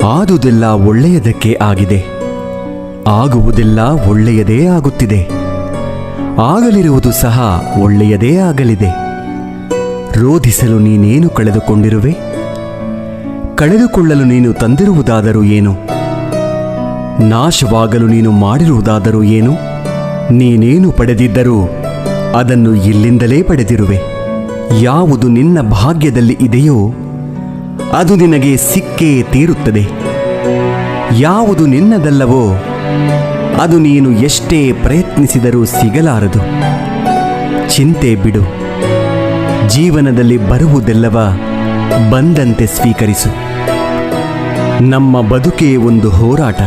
ಆದುದೆಲ್ಲ ಒಳ್ಳೆಯದಕ್ಕೆ ಆಗಿದೆ, ಆಗುವುದೆಲ್ಲ ಒಳ್ಳೆಯದೇ ಆಗುತ್ತಿದೆ, ಆಗಲಿರುವುದು ಸಹ ಒಳ್ಳೆಯದೇ ಆಗಲಿದೆ. ರೋಧಿಸಲು ನೀನೇನು ಕಳೆದುಕೊಂಡಿರುವೆ? ಕಳೆದುಕೊಳ್ಳಲು ನೀನು ತಂದಿರುವುದಾದರೂ ಏನು? ನಾಶವಾಗಲು ನೀನು ಮಾಡಿರುವುದಾದರೂ ಏನು? ನೀನೇನು ಪಡೆದಿದ್ದರೂ ಅದನ್ನು ಇಲ್ಲಿಂದಲೇ ಪಡೆದಿರುವೆ. ಯಾವುದು ನಿನ್ನ ಭಾಗ್ಯದಲ್ಲಿ ಇದೆಯೋ ಅದು ನಿನಗೆ ಸಿಕ್ಕೇ ತೀರುತ್ತದೆ. ಯಾವುದು ನಿನ್ನದಲ್ಲವೋ ಅದು ನೀನು ಎಷ್ಟೇ ಪ್ರಯತ್ನಿಸಿದರೂ ಸಿಗಲಾರದು. ಚಿಂತೆ ಬಿಡು. ಜೀವನದಲ್ಲಿ ಬರುವುದೆಲ್ಲವ ಬಂದಂತೆ ಸ್ವೀಕರಿಸು. ನಮ್ಮ ಬದುಕೇ ಒಂದು ಹೋರಾಟ.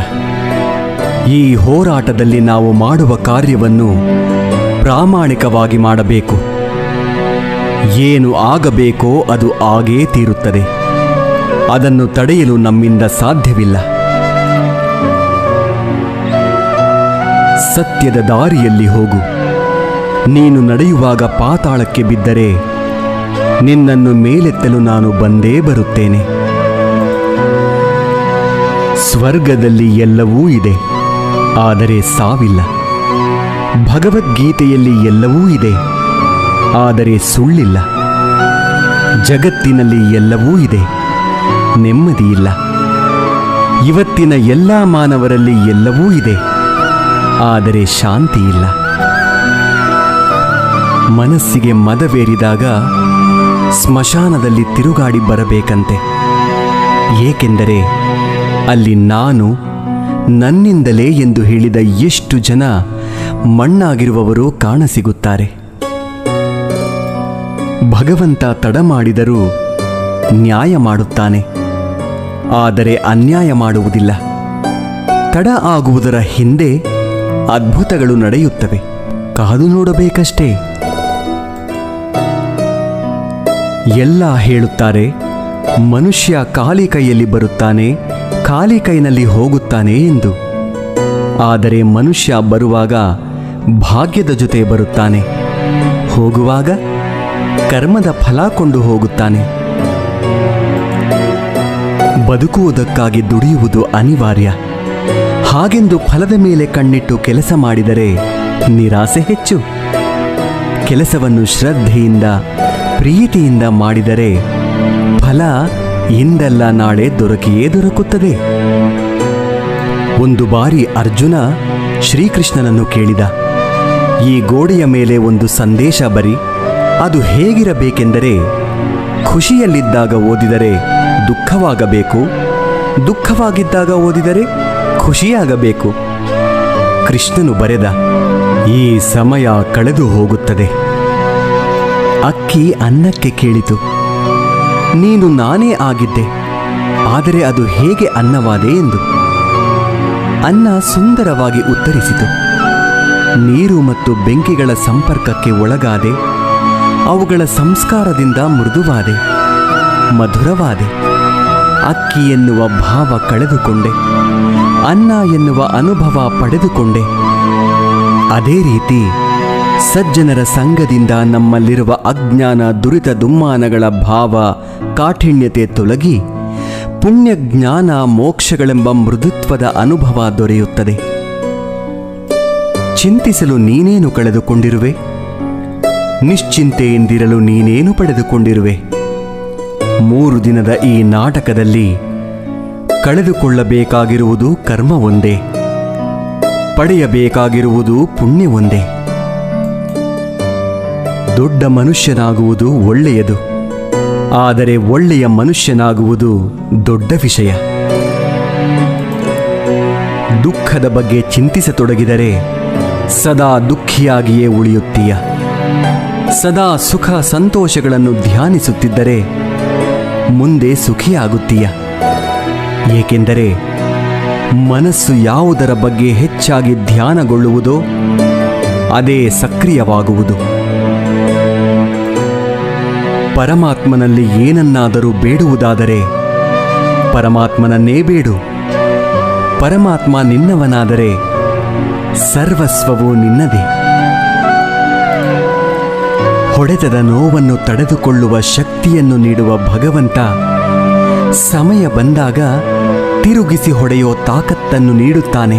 ಈ ಹೋರಾಟದಲ್ಲಿ ನಾವು ಮಾಡುವ ಕಾರ್ಯವನ್ನು ಪ್ರಾಮಾಣಿಕವಾಗಿ ಮಾಡಬೇಕು. ಏನು ಆಗಬೇಕೋ ಅದು ಆಗೇ ತೀರುತ್ತದೆ. ಅದನ್ನು ತಡೆಯಲು ನಮ್ಮಿಂದ ಸಾಧ್ಯವಿಲ್ಲ. ಸತ್ಯದ ದಾರಿಯಲ್ಲಿ ಹೋಗು. ನೀನು ನಡೆಯುವಾಗ ಪಾತಾಳಕ್ಕೆ ಬಿದ್ದರೆ ನಿನ್ನನ್ನು ಮೇಲೆತ್ತಲು ನಾನು ಬಂದೇ ಬರುತ್ತೇನೆ. ಸ್ವರ್ಗದಲ್ಲಿ ಎಲ್ಲವೂ ಇದೆ, ಆದರೆ ಸಾವಿಲ್ಲ. ಭಗವದ್ಗೀತೆಯಲ್ಲಿ ಎಲ್ಲವೂ ಇದೆ, ಆದರೆ ಸುಳ್ಳಿಲ್ಲ. ಜಗತ್ತಿನಲ್ಲಿ ಎಲ್ಲವೂ ಇದೆ, ನೆಮ್ಮದಿಯಿಲ್ಲ. ಇವತ್ತಿನ ಎಲ್ಲ ಮಾನವರಲ್ಲಿ ಎಲ್ಲವೂ ಇದೆ, ಆದರೆ ಶಾಂತಿಯಿಲ್ಲ. ಮನಸ್ಸಿಗೆ ಮದವೇರಿದಾಗ ಸ್ಮಶಾನದಲ್ಲಿ ತಿರುಗಾಡಿ ಬರಬೇಕಂತೆ. ಏಕೆಂದರೆ ಅಲ್ಲಿ ನಾನು ನನ್ನಿಂದಲೇ ಎಂದು ಹೇಳಿದ ಎಷ್ಟು ಜನ ಮಣ್ಣಾಗಿರುವವರು ಕಾಣಸಿಗುತ್ತಾರೆ. ಭಗವಂತ ತಡ ಮಾಡಿದರೂ ನ್ಯಾಯ ಮಾಡುತ್ತಾನೆ, ಆದರೆ ಅನ್ಯಾಯ ಮಾಡುವುದಿಲ್ಲ. ತಡ ಆಗುವುದರ ಹಿಂದೆ ಅದ್ಭುತಗಳು ನಡೆಯುತ್ತವೆ. ಕಾದು ನೋಡಬೇಕಷ್ಟೇ. ಎಲ್ಲ ಹೇಳುತ್ತಾರೆ, ಮನುಷ್ಯ ಖಾಲಿ ಕೈಯಲ್ಲಿ ಬರುತ್ತಾನೆ, ಖಾಲಿ ಕೈನಲ್ಲಿ ಹೋಗುತ್ತಾನೆ ಎಂದು. ಆದರೆ ಮನುಷ್ಯ ಬರುವಾಗ ಭಾಗ್ಯದ ಜೊತೆ ಬರುತ್ತಾನೆ, ಹೋಗುವಾಗ ಕರ್ಮದ ಫಲ ಕೊಂಡು ಹೋಗುತ್ತಾನೆ. ಬದುಕುವುದಕ್ಕಾಗಿ ದುಡಿಯುವುದು ಅನಿವಾರ್ಯ. ಹಾಗೆಂದು ಫಲದ ಮೇಲೆ ಕಣ್ಣಿಟ್ಟು ಕೆಲಸ ಮಾಡಿದರೆ ನಿರಾಸೆ ಹೆಚ್ಚು. ಕೆಲಸವನ್ನು ಶ್ರದ್ಧೆಯಿಂದ ಪ್ರೀತಿಯಿಂದ ಮಾಡಿದರೆ ಫಲ ಇಂದಲ್ಲ ನಾಳೆ ದೊರಕಿಯೇ ದೊರಕುತ್ತದೆ. ಒಂದು ಬಾರಿ ಅರ್ಜುನ ಶ್ರೀಕೃಷ್ಣನನ್ನು ಕೇಳಿದ, ಈ ಗೋಡೆಯ ಮೇಲೆ ಒಂದು ಸಂದೇಶ ಬರಿ. ಅದು ಹೇಗಿರಬೇಕೆಂದರೆ, ಖುಷಿಯಲ್ಲಿದ್ದಾಗ ಓದಿದರೆ ದುಃಖವಾಗಬೇಕು, ದುಃಖವಾಗಿದ್ದಾಗ ಓದಿದರೆ ಖುಷಿಯಾಗಬೇಕು. ಕೃಷ್ಣನು ಬರೆದ, ಈ ಸಮಯ ಕಳೆದು ಹೋಗುತ್ತದೆ. ಅಕ್ಕಿ ಅನ್ನಕ್ಕೆ ಕೇಳಿತು, ನೀನು ನಾನೇ ಆಗಿದ್ದೆ, ಆದರೆ ಅದು ಹೇಗೆ ಅನ್ನವಾದೆ ಎಂದು. ಅನ್ನ ಸುಂದರವಾಗಿ ಉತ್ತರಿಸಿತು, ನೀರು ಮತ್ತು ಬೆಂಕಿಗಳ ಸಂಪರ್ಕಕ್ಕೆ ಒಳಗಾದೆ, ಅವುಗಳ ಸಂಸ್ಕಾರದಿಂದ ಮೃದುವಾದೆ, ಮಧುರವಾದೆ. ಅಕ್ಕಿ ಎನ್ನುವ ಭಾವ ಕಳೆದುಕೊಂಡೆ, ಅನ್ನ ಎನ್ನುವ ಅನುಭವ ಪಡೆದುಕೊಂಡೆ. ಅದೇ ರೀತಿ ಸಜ್ಜನರ ಸಂಗದಿಂದ ನಮ್ಮಲ್ಲಿರುವ ಅಜ್ಞಾನ, ದುರಿತ, ದುಮ್ಮಾನಗಳ ಭಾವ, ಕಾಠಿಣ್ಯತೆ ತೊಲಗಿ ಪುಣ್ಯ, ಜ್ಞಾನ, ಮೋಕ್ಷಗಳೆಂಬ ಮೃದುತ್ವದ ಅನುಭವ ದೊರೆಯುತ್ತದೆ. ಚಿಂತಿಸಲು ನೀನೇನು ಕಳೆದುಕೊಂಡಿರುವೆ? ನಿಶ್ಚಿಂತೆಯಿಂದಿರಲು ನೀನೇನು ಪಡೆದುಕೊಂಡಿರುವೆ? 3 ದಿನದ ಈ ನಾಟಕದಲ್ಲಿ ಕಳೆದುಕೊಳ್ಳಬೇಕಾಗಿರುವುದು ಕರ್ಮ ಒಂದೇ, ಪಡೆಯಬೇಕಾಗಿರುವುದು ಪುಣ್ಯ ಒಂದೇ. ದೊಡ್ಡ ಮನುಷ್ಯನಾಗುವುದು ಒಳ್ಳೆಯದು, ಆದರೆ ಒಳ್ಳೆಯ ಮನುಷ್ಯನಾಗುವುದು ದೊಡ್ಡ ವಿಷಯ. ದುಃಖದ ಬಗ್ಗೆ ಚಿಂತಿಸತೊಡಗಿದರೆ ಸದಾ ದುಃಖಿಯಾಗಿಯೇ ಉಳಿಯುತ್ತೀಯ. ಸದಾ ಸುಖ ಸಂತೋಷಗಳನ್ನು ಧ್ಯಾನಿಸುತ್ತಿದ್ದರೆ ಮುಂದೆ ಸುಖಿಯಾಗುತ್ತೀಯ. ಏಕೆಂದರೆ ಮನಸ್ಸು ಯಾವುದರ ಬಗ್ಗೆ ಹೆಚ್ಚಾಗಿ ಧ್ಯಾನಗೊಳ್ಳುವುದೋ ಅದೇ ಸಕ್ರಿಯವಾಗುವುದು. ಪರಮಾತ್ಮನಲ್ಲಿ ಏನನ್ನಾದರೂ ಬೇಡುವುದಾದರೆ ಪರಮಾತ್ಮನನ್ನೇ ಬೇಡು. ಪರಮಾತ್ಮ ನಿನ್ನವನಾದರೆ ಸರ್ವಸ್ವವೂ ನಿನ್ನದೇ. ಹೊಡೆತದ ನೋವನ್ನು ತಡೆದುಕೊಳ್ಳುವ ಶಕ್ತಿಯನ್ನು ನೀಡುವ ಭಗವಂತ ಸಮಯ ಬಂದಾಗ ತಿರುಗಿಸಿ ಹೊಡೆಯೋ ತಾಕತ್ತನ್ನು ನೀಡುತ್ತಾನೆ.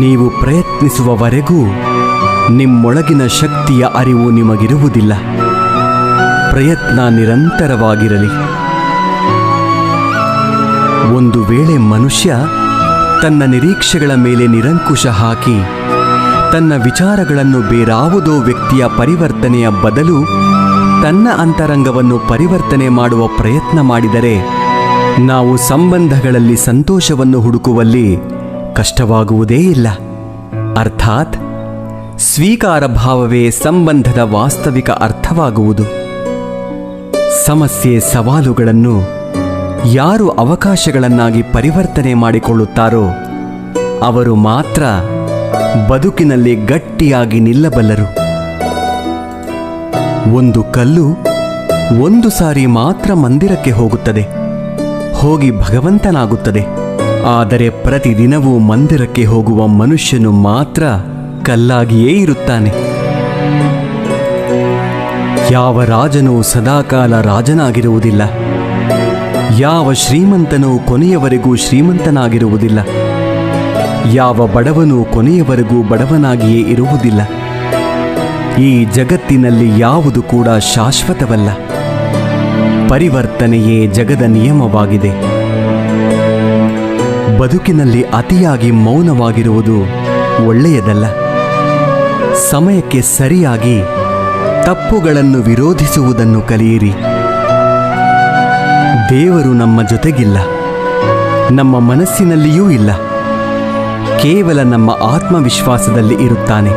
ನೀವು ಪ್ರಯತ್ನಿಸುವವರೆಗೂ ನಿಮ್ಮೊಳಗಿನ ಶಕ್ತಿಯ ಅರಿವು ನಿಮಗಿರುವುದಿಲ್ಲ. ಪ್ರಯತ್ನ ನಿರಂತರವಾಗಿರಲಿ. ಒಂದು ವೇಳೆ ಮನುಷ್ಯ ತನ್ನ ನಿರೀಕ್ಷೆಗಳ ಮೇಲೆ ನಿರಂಕುಶ ಹಾಕಿ ತನ್ನ ವಿಚಾರಗಳನ್ನು ಬೇರಾವುದೋ ವ್ಯಕ್ತಿಯ ಪರಿವರ್ತನೆಯ ಬದಲು ತನ್ನ ಅಂತರಂಗವನ್ನು ಪರಿವರ್ತನೆ ಮಾಡುವ ಪ್ರಯತ್ನ ಮಾಡಿದರೆ ನಾವು ಸಂಬಂಧಗಳಲ್ಲಿ ಸಂತೋಷವನ್ನು ಹುಡುಕುವಲ್ಲಿ ಕಷ್ಟವಾಗುವುದೇ ಇಲ್ಲ. ಅರ್ಥಾತ್ ಸ್ವೀಕಾರ ಭಾವವೇ ಸಂಬಂಧದ ವಾಸ್ತವಿಕ ಅರ್ಥವಾಗುವುದು. ಸಮಸ್ಯೆ ಸವಾಲುಗಳನ್ನು ಯಾರು ಅವಕಾಶಗಳನ್ನಾಗಿ ಪರಿವರ್ತನೆ ಮಾಡಿಕೊಳ್ಳುತ್ತಾರೋ ಅವರು ಮಾತ್ರ ಬದುಕಿನಲ್ಲಿ ಗಟ್ಟಿಯಾಗಿ ನಿಲ್ಲಬಲ್ಲರು. ಒಂದು ಕಲ್ಲು ಒಂದು ಸಾರಿ ಮಾತ್ರ ಮಂದಿರಕ್ಕೆ ಹೋಗುತ್ತದೆ, ಹೋಗಿ ಭಗವಂತನಾಗುತ್ತದೆ. ಆದರೆ ಪ್ರತಿದಿನವೂ ಮಂದಿರಕ್ಕೆ ಹೋಗುವ ಮನುಷ್ಯನು ಮಾತ್ರ ಕಲ್ಲಾಗಿಯೇ ಇರುತ್ತಾನೆ. ಯಾವ ರಾಜನೂ ಸದಾಕಾಲ ರಾಜನಾಗಿರುವುದಿಲ್ಲ. ಯಾವ ಶ್ರೀಮಂತನೂ ಕೊನೆಯವರೆಗೂ ಶ್ರೀಮಂತನಾಗಿರುವುದಿಲ್ಲ. ಯಾವ ಬಡವನೂ ಕೊನೆಯವರೆಗೂ ಬಡವನಾಗಿಯೇ ಇರುವುದಿಲ್ಲ. ಈ ಜಗತ್ತಿನಲ್ಲಿ ಯಾವುದು ಕೂಡ ಶಾಶ್ವತವಲ್ಲ. ಪರಿವರ್ತನೆಯೇ ಜಗದ ನಿಯಮವಾಗಿದೆ. ಬದುಕಿನಲ್ಲಿ ಅತಿಯಾಗಿ ಮೌನವಾಗಿರುವುದು ಒಳ್ಳೆಯದಲ್ಲ. ಸಮಯಕ್ಕೆ ಸರಿಯಾಗಿ ತಪ್ಪುಗಳನ್ನು ವಿರೋಧಿಸುವುದನ್ನು ಕಲಿಯಿರಿ. ದೇವರು ನಮ್ಮ ಜೊತೆಗಿಲ್ಲ, ನಮ್ಮ ಮನಸ್ಸಿನಲ್ಲಿಯೂ ಇಲ್ಲ. ಕೇವಲ ನಮ್ಮ ಆತ್ಮವಿಶ್ವಾಸದಲ್ಲಿ ಇರುತ್ತಾನೆ.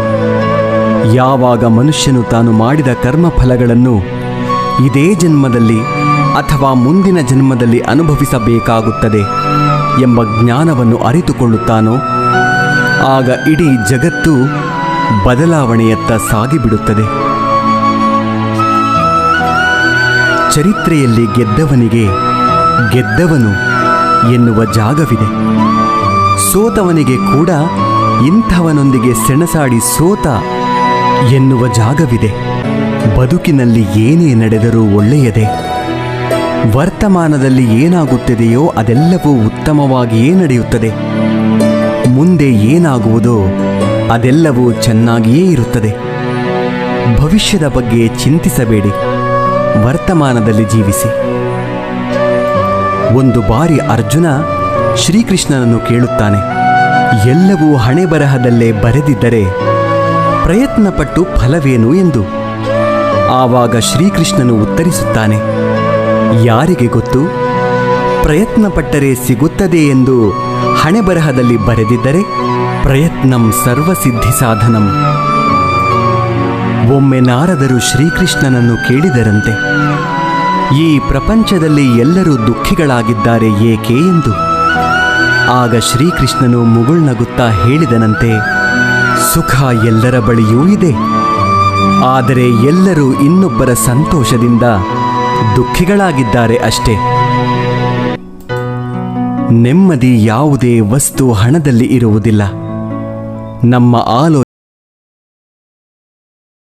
ಯಾವಾಗ ಮನುಷ್ಯನು ತಾನು ಮಾಡಿದ ಕರ್ಮಫಲಗಳನ್ನು ಇದೇ ಜನ್ಮದಲ್ಲಿ ಅಥವಾ ಮುಂದಿನ ಜನ್ಮದಲ್ಲಿ ಅನುಭವಿಸಬೇಕಾಗುತ್ತದೆ ಎಂಬ ಜ್ಞಾನವನ್ನು ಅರಿತುಕೊಳ್ಳುತ್ತಾನೋ ಆಗ ಇಡೀ ಜಗತ್ತು ಬದಲಾವಣೆಯತ್ತ ಸಾಗಿಬಿಡುತ್ತದೆ. ಚರಿತ್ರೆಯಲ್ಲಿ ಗೆದ್ದವನಿಗೆ ಗೆದ್ದವನು ಎನ್ನುವ ಜಾಗವಿದೆ. ಸೋತವನಿಗೆ ಕೂಡ ಇಂಥವನೊಂದಿಗೆ ಸೆಣಸಾಡಿ ಸೋತ ಎನ್ನುವ ಜಾಗವಿದೆ. ಬದುಕಿನಲ್ಲಿ ಏನೇ ನಡೆದರೂ ಒಳ್ಳೆಯದೇ. ವರ್ತಮಾನದಲ್ಲಿ ಏನಾಗುತ್ತದೆಯೋ ಅದೆಲ್ಲವೂ ಉತ್ತಮವಾಗಿಯೇ ನಡೆಯುತ್ತದೆ. ಮುಂದೆ ಏನಾಗುವುದೋ ಅದೆಲ್ಲವೂ ಚೆನ್ನಾಗಿಯೇ ಇರುತ್ತದೆ. ಭವಿಷ್ಯದ ಬಗ್ಗೆ ಚಿಂತಿಸಬೇಡಿ, ವರ್ತಮಾನದಲ್ಲಿ ಜೀವಿಸಿ. ಒಂದು ಬಾರಿ ಅರ್ಜುನ ಶ್ರೀಕೃಷ್ಣನನ್ನು ಕೇಳುತ್ತಾನೆ, ಎಲ್ಲವೂ ಹಣೆಬರಹದಲ್ಲೇ ಬರೆದಿದ್ದರೆ ಪ್ರಯತ್ನಪಟ್ಟು ಫಲವೇನು ಎಂದು. ಆವಾಗ ಶ್ರೀಕೃಷ್ಣನು ಉತ್ತರಿಸುತ್ತಾನೆ, ಯಾರಿಗೆ ಗೊತ್ತು, ಪ್ರಯತ್ನಪಟ್ಟರೆ ಸಿಗುತ್ತದೆ ಎಂದು ಹಣೆಬರಹದಲ್ಲಿ ಬರೆದಿದ್ದರೆ ಪ್ರಯತ್ನಂ ಸರ್ವಸಿದ್ಧಿ ಸಾಧನಂ. ಒಮ್ಮೆ ನಾರದರು ಶ್ರೀಕೃಷ್ಣನನ್ನು ಕೇಳಿದರಂತೆ, ಈ ಪ್ರಪಂಚದಲ್ಲಿ ಎಲ್ಲರೂ ದುಃಖಿಗಳಾಗಿದ್ದಾರೆ ಏಕೆ ಎಂದು. ಆಗ ಶ್ರೀಕೃಷ್ಣನು ಮುಗುಳ್ನಗುತ್ತಾ ಹೇಳಿದನಂತೆ, ಸುಖ ಎಲ್ಲರ ಬಳಿಯೂ ಇದೆ, ಆದರೆ ಎಲ್ಲರೂ ಇನ್ನೊಬ್ಬರ ಸಂತೋಷದಿಂದ ದುಃಖಿಗಳಾಗಿದ್ದಾರೆ ಅಷ್ಟೇ. ನೆಮ್ಮದಿ ಯಾವುದೇ ವಸ್ತು ಹಣದಲ್ಲಿ ಇರುವುದಿಲ್ಲ. ನಮ್ಮ